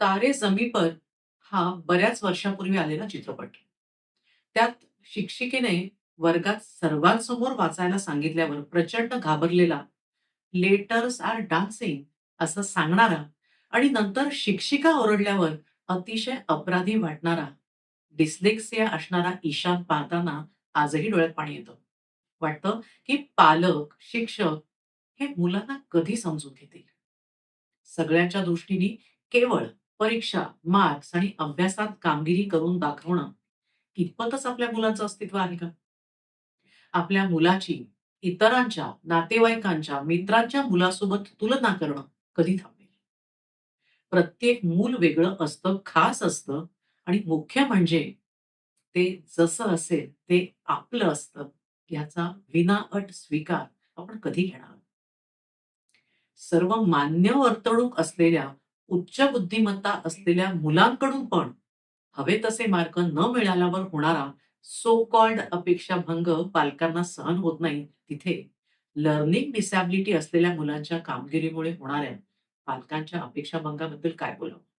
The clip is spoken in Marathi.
तारे जमी पर हा बऱ्याच वर्षापूर्वी आलेला चित्रपट. त्यात शिक्षिकेने वर्गात सर्वांसमोर वाचायला सांगितल्यावर प्रचंड घाबरलेला, "लेटर्स आर डान्सिंग" असं सांगणारा आणि नंतर शिक्षिका ओरडल्यावर अतिशय अपराधी वाटणारा, डिस्लेक्सिया असणारा ईशान पाहताना आजही डोळ्यात पाणी येतं. वाटतं की पालक, शिक्षक हे मुलांना कधी समजून घेतील? सगळ्यांच्या दृष्टीने केवळ परीक्षा, मार्क्स आणि अभ्यासात कामगिरी करून दाखवणं इतपतच आपल्या मुलाचं अस्तित्व आहे का? आपल्या मुलाची इतरांच्या, नातेवाईकांच्या, मित्रांच्या मुलासोबत तुलना करणं कधी थांबेल? प्रत्येक मूल वेगळं असतं, खास असतं आणि मुख्य म्हणजे ते जसं असेल ते आपलं असतं, याचा विनाअट स्वीकार आपण कधी घेणार? सर्व मान्य वर्तणूक असलेल्या, उच्च बुद्धिमत्ता असलेल्या मुलांकडून पण हवे तसे मार्क न मिळाल्यावर होणारा सो कॉल्ड अपेक्षाभंग पालकांना सहन होत नाही, तिथे लर्निंग डिसॅबिलिटी असलेल्या मुलांच्या कामगिरीमुळे होणाऱ्या पालकांच्या अपेक्षाभंगाबद्दल काय बोलावं?